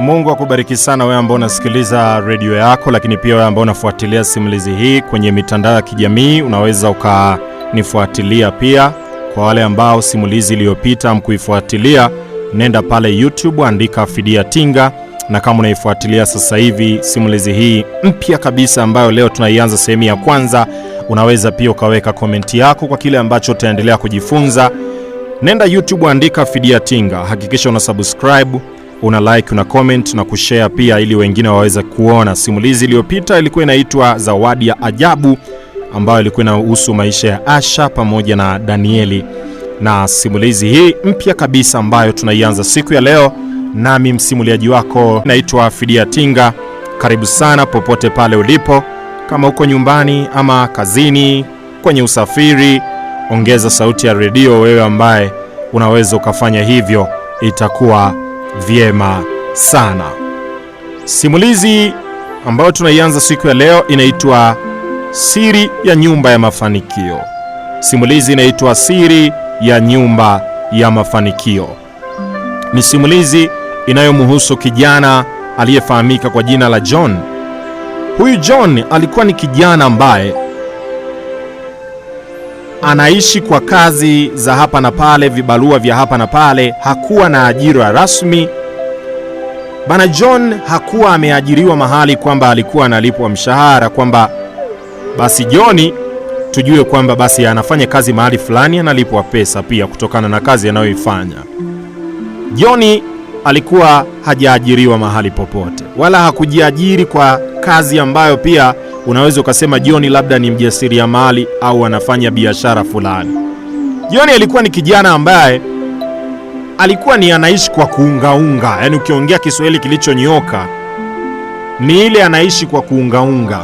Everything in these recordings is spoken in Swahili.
Mungu akubariki sana wewe ambao unasikiliza radio yako, lakini pia wewe ambao unafuatilia simulizi hii kwenye mitandao ya kijamii. Unaweza ukanifuatilia pia. Kwa wale ambao simulizi iliyopita mkuifuatilia, nenda pale YouTube, andika Fidia Tinga, na kama unaifuatilia sasa hivi simulizi hii mpya kabisa ambayo leo tunaianza sehemu ya kwanza, unaweza pia ukaweka komenti yako kwa kile ambacho utaendelea kujifunza. Nenda YouTube, andika Fidia Tinga, hakikisha una subscribe, una like, una comment na kushare pia ili wengine waweze kuona. Simulizi iliyopita ilikuwa inaitwa Zawadi ya Ajabu, ambayo ilikuwa inahusu maisha ya Asha pamoja na Danieli, na simulizi hii mpya kabisa ambayo tunaianza siku ya leo, nami msimuliaji wako naitwa Fidia Tinga. Karibu sana popote pale ulipo, kama uko nyumbani ama kazini, kwenye usafiri, ongeza sauti ya redio wewe ambaye unaweza ukafanya hivyo, itakuwa vyema sana. Simulizi ambayo tunaianza siku ya leo inaitwa Siri ya Nyumba ya Mafanikio. Simulizi inaitwa Siri ya Nyumba ya Mafanikio. Ni simulizi inayomhusu kijana aliyefahamika kwa jina la John. Huyu John alikuwa ni kijana ambaye anaishi kwa kazi za hapa na pale, vibarua vya hapa na pale, hakuwa na ajira rasmi. Bana John hakuwa ameajiriwa mahali kwamba alikuwa analipwa mshahara, kwamba basi John tujue kwamba basi anafanya kazi mahali fulani analipwa pesa pia kutokana na kazi anayoifanya. John alikuwa hajaajiriwa mahali popote, wala hakujiajiri kwa kazi ambayo pia unaweza ukasema John labda ni mjasiriamali au anafanya biashara fulani. John alikuwa ni kijana ambaye alikuwa ni anaishi kwa kuungaunga, yani ukiongea Kiswahili kilichonyoka ni ile anaishi kwa kuungaunga.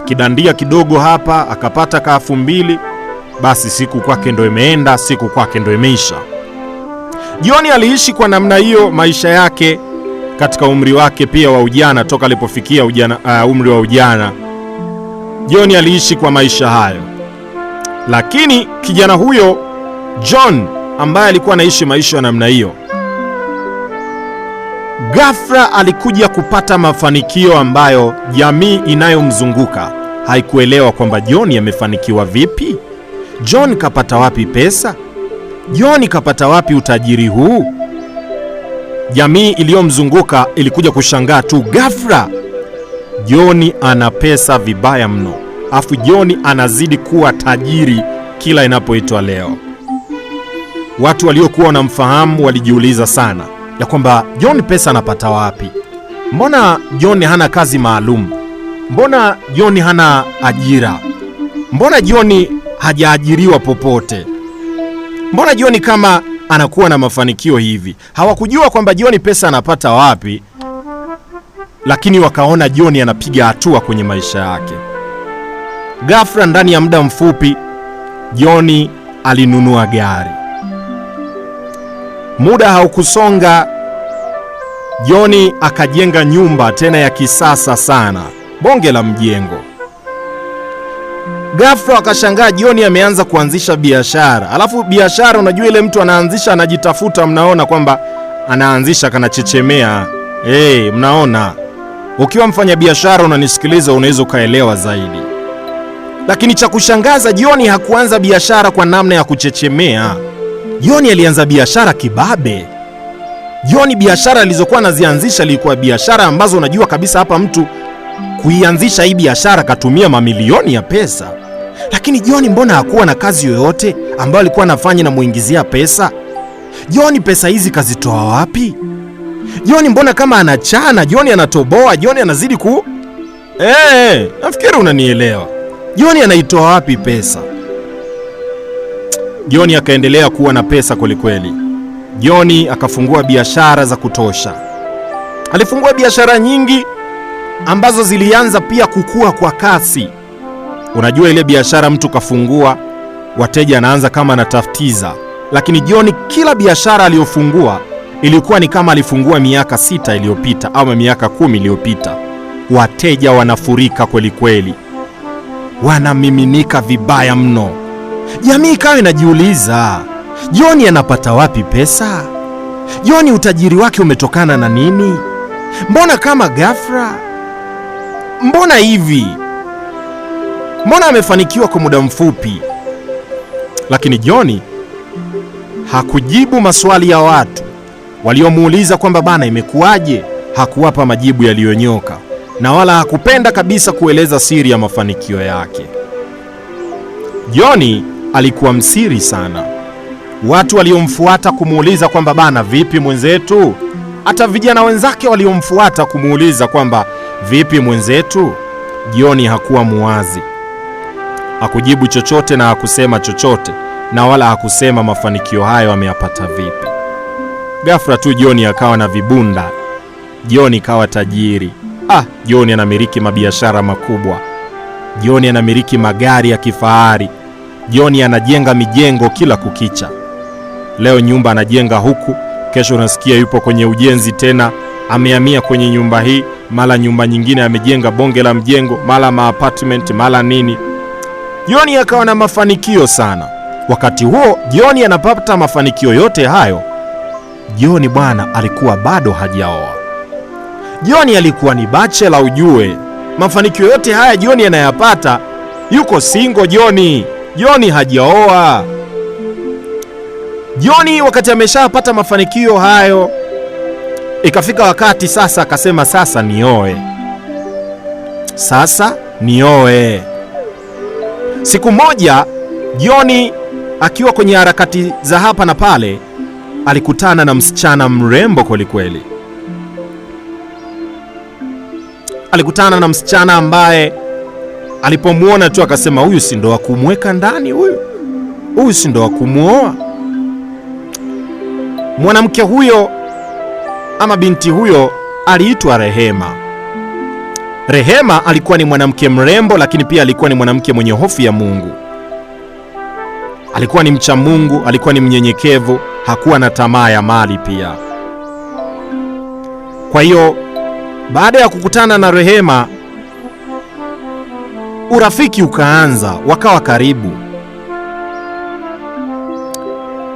Kidandia kidogo hapa akapata $2,000, basi siku kwake ndo imeenda, siku kwake ndo imeisha. John aliishi kwa namna hiyo maisha yake katika umri wake pia wa ujana. Toka alipofikia umri wa ujana, John aliishi kwa maisha hayo. Lakini kijana huyo John ambaye alikuwa anaishi maisha ya namna hiyo, ghafla alikuja kupata mafanikio ambayo jamii inayomzunguka haikuelewa kwamba John amefanikiwa vipi. John kapata wapi pesa? John kapata wapi utajiri huu? Jamii iliyomzunguka ilikuja kushangaa tu, ghafla John ana pesa vibaya mno, afu John anazidi kuwa tajiri kila inapoitwa leo. Watu waliokuwa wanamfahamu walijiuliza sana ya kwamba John pesa anapata wapi? Mbona John hana kazi maalum? Mbona John hana ajira? Mbona John hajaajiriwa popote? Mbona John kama anakuwa na mafanikio hivi? Hawakujua kwamba John pesa anapata wapi, lakini wakaona John anapiga hatua kwenye maisha yake. Ghafla ndani ya muda mfupi John alinunua gari. Muda haukusonga, John akajenga nyumba tena ya kisasa sana, bonge la mjengo. Ghafla akashangaa John ameanza kuanzisha biashara. Alafu biashara, unajua ile mtu anaanzisha anajitafuta, mnaona kwamba anaanzisha kanachechemea. Mnaona, ukiwa mfanya biashara unanisikiliza unaweza kaelewa zaidi. Lakini cha kushangaza, John hakuanza biashara kwa namna ya kuchechemea. John alianza biashara kibabe. John biashara alizokuwa anazianzisha ilikuwa biashara ambazo unajua kabisa hapa mtu kuianzisha hii biashara katumia mamilioni ya pesa. Lakini John mbona hakuwa na kazi yoyote ambayo alikuwa anafanya na muingizia pesa? John pesa hizi kazitoa wapi? John mbona kama anachana, John anatoboa, John anazidi nafikiri unanielewa. John anaitoa wapi pesa? John akaendelea kuwa na pesa kwelikweli. John akafungua biashara za kutosha. Alifungua biashara nyingi ambazo zilianza pia kukua kwa kasi. Unajua ile biashara mtu kafungua, wateja anaanza kama anatafutiza. Lakini John kila biashara aliyofungua ilikuwa ni kama alifungua miaka 6 iliyopita au miaka 10 iliyopita. Wateja wanafurika kwelikweli, wanamiminika vibaya mno. Jamii ikawa inajiuliza, John anapata wapi pesa? John utajiri wake umetokana na nini? mbona kama ghafla, mbona hivi, mbona amefanikiwa kwa muda mfupi? Lakini John hakujibu maswali ya watu waliomuuliza kwamba bana imekuwaje. Hakuwapa majibu yaliyonyoka na wala hakupenda kabisa kueleza siri ya mafanikio yake. John alikuwa msiri sana. Watu waliomfuata kumuuliza kwamba bana vipi mwenzetu, hata vijana wenzake waliomfuata kumuuliza kwamba vipi mwenzetu, John hakuwa muwazi. Hakujibu chochote na hakusema chochote na wala hakusema mafanikio hayo ameyapata vipi. Ghafla tu John akawa na vibunda. John kawa tajiri. John anamiliki mabiashara makubwa. John anamiliki magari ya kifahari. John anajenga mijengo kila kukicha. Leo nyumba anajenga huku, kesho unasikia yupo kwenye ujenzi tena, amehamia kwenye nyumba hii, mara nyumba nyingine amejenga bonge la mjengo, mara maapartment, mara nini. John akawa na mafanikio sana. Wakati huo John anapata mafanikio yote hayo, John bwana alikuwa bado hajaoa. John alikuwa ni bachelor ujue. Mafanikio yote haya John anayapata, yuko single John. John hajaoa. John wakati ameshapata mafanikio hayo, ikafika wakati sasa akasema sasa nioe. Sasa nioe. Siku moja John akiwa kwenye harakati za hapa na pale, alikutana na msichana mrembo kweli kweli. Alikutana na msichana ambaye alipomuona tu akasema huyu si ndo wa kumweka ndani, huyu si ndo wa kumuoa. Mwanamke huyo ama binti huyo aliitwa Rehema. Rehema alikuwa ni mwanamke mrembo, lakini pia alikuwa ni mwanamke mwenye hofu ya Mungu. Alikuwa ni mcha Mungu, alikuwa ni mnyenyekevu, hakuwa na tamaa ya mali pia. Kwa hiyo baada ya kukutana na Rehema, urafiki ukaanza, wakawa karibu.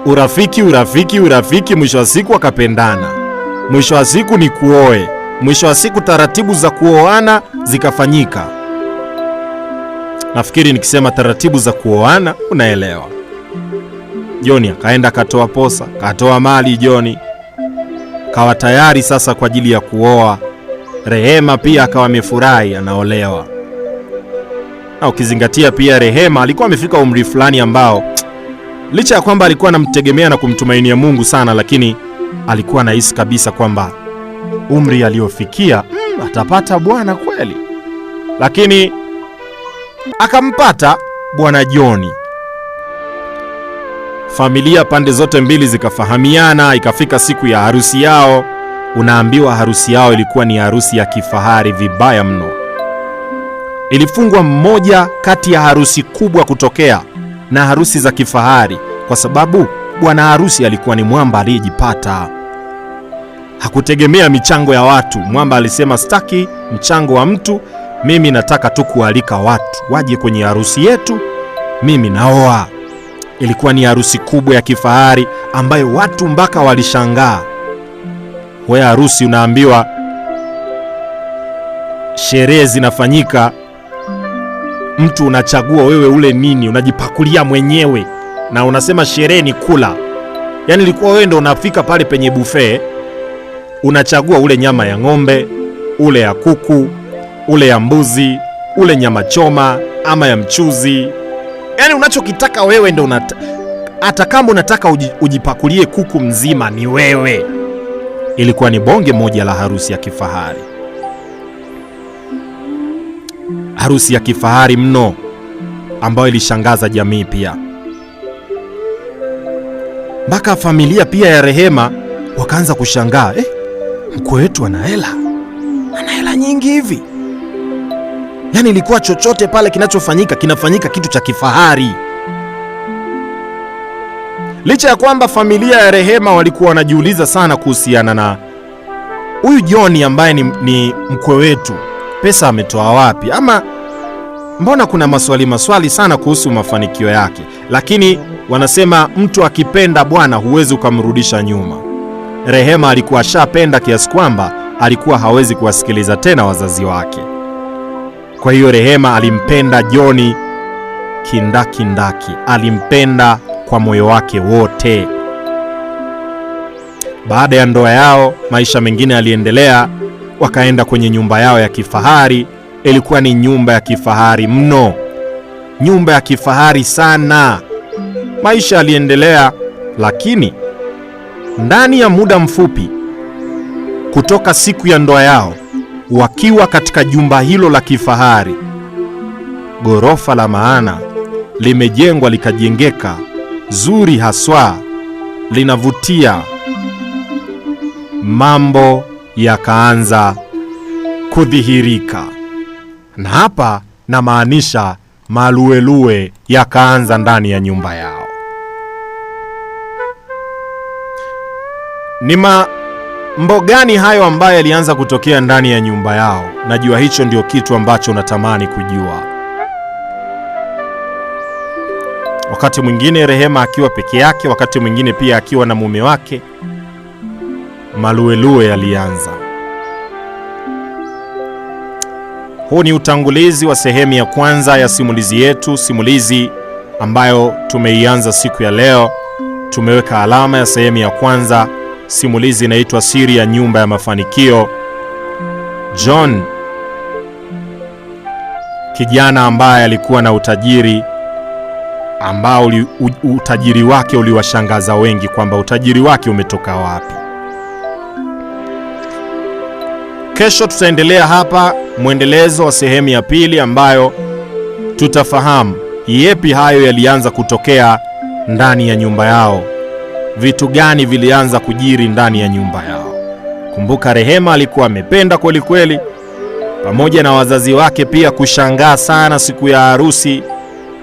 Urafiki, mwisho wa siku wakapendana. Mwisho wa siku ni kuoe. Mwisho wa siku taratibu za kuoana zikafanyika. Nafikiri nikisema taratibu za kuoana unaelewa. John akaenda katoa posa, katoa mali. John kawa tayari sasa kwa ajili ya kuoa. Rehema pia akawa amefurahi anaolewa. Na ukizingatia pia Rehema alikuwa amefika umri fulani ambao licha ya kwamba alikuwa anamtegemea na kumtumainia Mungu sana, lakini alikuwa anahisi kabisa kwamba umri aliofikia atapata bwana kweli. Lakini akampata bwana John. Familia pande zote mbili zikafahamiana, ikafika siku ya harusi yao. Unaambiwa harusi yao ilikuwa ni harusi ya kifahari vibaya mno. Ilifungwa mmoja kati ya harusi kubwa kutokea na harusi za kifahari, kwa sababu bwana harusi alikuwa ni mwamba aliyejipata. Hakutegemea michango ya watu. Mwamba alisema sitaki mchango wa mtu, mimi nataka tu kualika watu waje kwenye harusi yetu, mimi naoa. Ilikuwa ni harusi kubwa ya kifahari ambayo watu mpaka walishangaa. Wewe harusi unaambiwa sherehe zinafanyika, mtu unachagua wewe ule nini, unajipakulia mwenyewe na unasema sherehe ni kula. Yaani ilikuwa wewe ndo unafika pale penye buffet, unachagua ule nyama ya ng'ombe, ule ya kuku, ule ya mbuzi, ule nyama choma ama ya mchuzi. Yaani unachokitaka wewe ndo hata kama unataka ujipakulie kuku mzima ni wewe. Ilikuwa ni bonge moja la harusi ya kifahari. Harusi ya kifahari mno ambayo ilishangaza jamii pia. Mpaka familia pia ya Rehema wakaanza kushangaa, mkwe wetu ana hela nyingi hivi. Yaani ilikuwa chochote pale kinachofanyika kinafanyika kitu cha kifahari. Licha ya kwamba familia ya Rehema walikuwa wanajiuliza sana kuhusiana na huyu John ambaye ni mkwe wetu, pesa ametoa wapi, ama mbona kuna maswali sana kuhusu mafanikio yake. Lakini wanasema mtu akipenda bwana huwezi ukamrudisha nyuma. Rehema alikuwa ashapenda kiasi kwamba alikuwa hawezi kuwasikiliza tena wazazi wake. Kwa hiyo Rehema alimpenda John kindakindaki, alimpenda kwa moyo wake wote. Baada ya ndoa yao, maisha mengine yaliendelea. Wakaenda kwenye nyumba yao ya kifahari. Ilikuwa ni nyumba ya kifahari mno, nyumba ya kifahari sana. Maisha yaliendelea, lakini ndani ya muda mfupi kutoka siku ya ndoa yao, wakiwa katika jumba hilo la kifahari, ghorofa la maana limejengwa, likajengeka zuri haswa, linavutia. Mambo yakaanza kudhihirika, na hapa namaanisha maluelue yakaanza ndani ya nyumba yao. Ni mambo gani hayo ambayo yalianza kutokea ndani ya nyumba yao? Najua hicho ndio kitu ambacho unatamani kujua. Wakati mwingine Rehema akiwa peke yake, wakati mwingine pia akiwa na mume wake, maluelue yalianza. Huu ni utangulizi wa sehemu ya kwanza ya simulizi yetu, simulizi ambayo tumeianza siku ya leo. Tumeweka alama ya sehemu ya kwanza. Simulizi inaitwa Siri ya Nyumba ya Mafanikio. John, kijana ambaye alikuwa na utajiri ambao utajiri wake uliwashangaza wengi, kwamba utajiri wake umetoka wapi. Kesho tutaendelea hapa mwendelezo wa sehemu ya pili, ambayo tutafahamu yepi hayo yalianza kutokea ndani ya nyumba yao. Vitu gani vilianza kujiri ndani ya nyumba yao. Kumbuka Rehema alikuwa amependa kweli kweli, pamoja na wazazi wake pia kushangaa sana siku ya harusi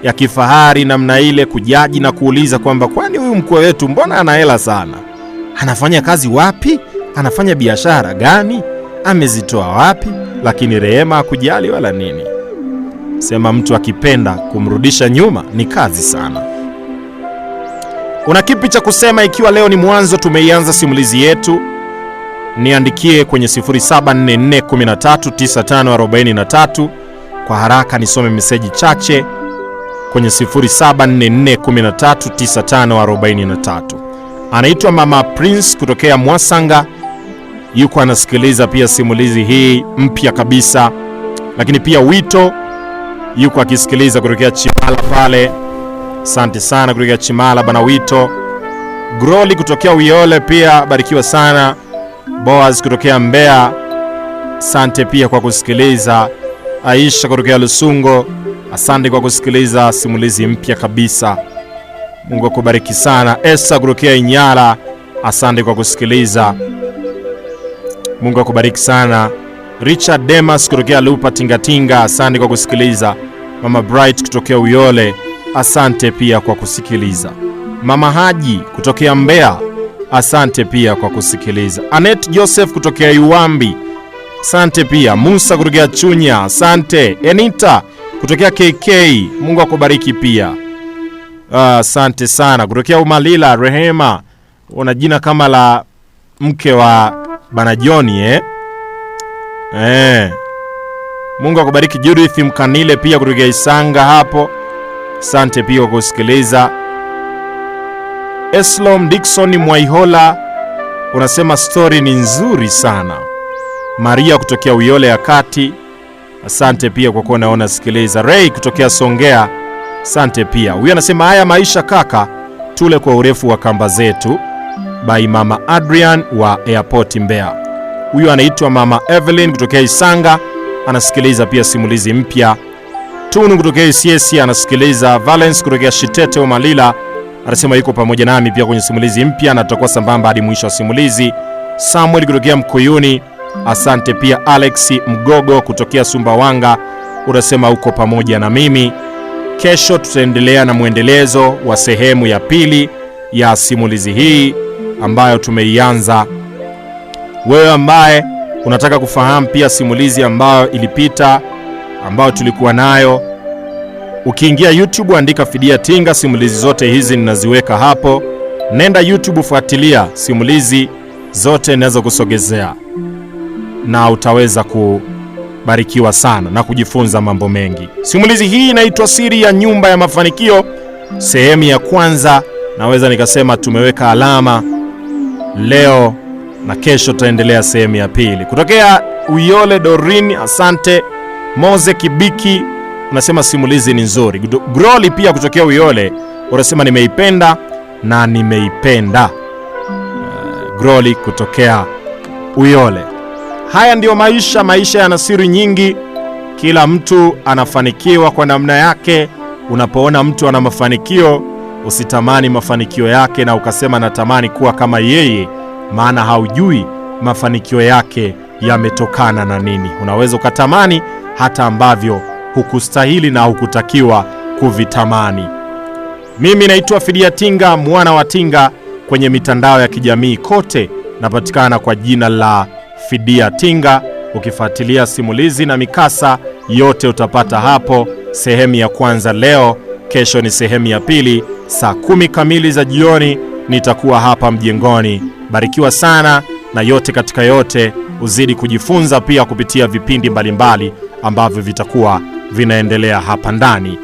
ya kifahari namna ile, kujaji na kuuliza kwamba kwani huyu mkwe wetu mbona ana hela sana? Anafanya kazi wapi? Anafanya biashara gani? Amezitoa wapi? Lakini Rehema hakujali wala nini. Sema mtu akipenda kumrudisha nyuma ni kazi sana. Una kipi cha kusema ikiwa leo ni mwanzo tumeianza simulizi yetu? Niandikie kwenye 0744139543. Kwa haraka nisome meseji chache kwenye 0744139543. Anaitwa Mama Prince kutokea Mwasanga, yuko anasikiliza pia simulizi hii mpya kabisa. Lakini pia Wito yuko akisikiliza kutokea Chimala pale. Asante sana kutokea Chimala bana Wito. Groli kutokea Uyole pia barikiwa sana. Boaz kutokea Mbeya, asante pia kwa kusikiliza. Aisha kutokea Lusungo, asante kwa kusikiliza simulizi mpya kabisa. Mungu akubariki sana. Esa kutokea Inyala, asante kwa kusikiliza. Mungu akubariki sana. Richard Demas kutokea Lupa Tingatinga, asante kwa kusikiliza. Mama Bright kutokea Uyole, asante pia kwa kusikiliza. Mama Haji kutokea Mbeya, asante pia kwa kusikiliza. Anet Joseph kutokea Iwambi, asante pia. Musa kutokea Chunya, asante. Enita kutokea KK, Mungu akubariki pia. Asante sana. Kutokea Umalila, Rehema, una jina kama la mke wa Bana Joni Mungu akubariki. Judith Mkanile pia kutokea Isanga hapo, asante pia kwa kusikiliza. Eslom Dickson Mwaihola unasema story ni nzuri sana. Maria kutokea Uyole ya Kati, asante pia kwa kuwa unaona sikiliza. Ray kutokea Songea, asante pia. Huyu anasema haya maisha kaka, tule kwa urefu wa kamba zetu, by Mama Adrian wa Airport Mbeya. Huyu anaitwa Mama Evelyn kutokea Isanga, anasikiliza pia simulizi mpya. Tunu kutokea ICS anasikiliza. Valence kutokea Shitete wa Malila anasema yuko pamoja nami pia kwenye simulizi mpya na tutakuwa sambamba hadi mwisho wa simulizi. Samuel kutokea Mkuyuni, asante pia. Alex Mgogo kutokea Sumbawanga unasema uko pamoja na mimi. Kesho tutaendelea na mwendelezo wa sehemu ya pili ya simulizi hii ambayo tumeianza. Wewe ambaye unataka kufahamu pia simulizi ambayo ilipita ambayo tulikuwa nayo, ukiingia YouTube andika Fidia Tinga, simulizi zote hizi ninaziweka hapo. Nenda YouTube fuatilia simulizi zote, naweza kusogezea. na utaweza kubarikiwa sana na kujifunza mambo mengi. Simulizi hii inaitwa Siri ya Nyumba ya Mafanikio, sehemu ya kwanza. Naweza nikasema tumeweka alama leo na kesho tutaendelea sehemu ya pili. Kutokea Uyole Dorin, asante. Moze Kibiki unasema simulizi ni nzuri. Groli pia kutokea Uyole unasema nimeipenda na nimeipenda. Groli kutokea Uyole. Haya ndio maisha yana siri nyingi. Kila mtu anafanikiwa kwa namna yake. Unapoona mtu ana mafanikio, usitamani mafanikio yake na ukasema natamani kuwa kama yeye, maana haujui mafanikio yake yametokana na nini. Unaweza ukatamani hata ambavyo hukustahili na hukutakiwa kuvitamani. Mimi naitwa Fidia Tinga, mwana wa Tinga. Kwenye mitandao ya kijamii kote napatikana kwa jina la Fidia Tinga. Ukifuatilia simulizi na mikasa yote utapata hapo. Sehemu ya kwanza leo, kesho ni sehemu ya pili. Saa 10 kamili za jioni nitakuwa hapa mjengoni. Barikiwa sana, na yote katika yote uzidi kujifunza pia kupitia vipindi mbalimbali ambavyo vitakuwa vinaendelea hapa ndani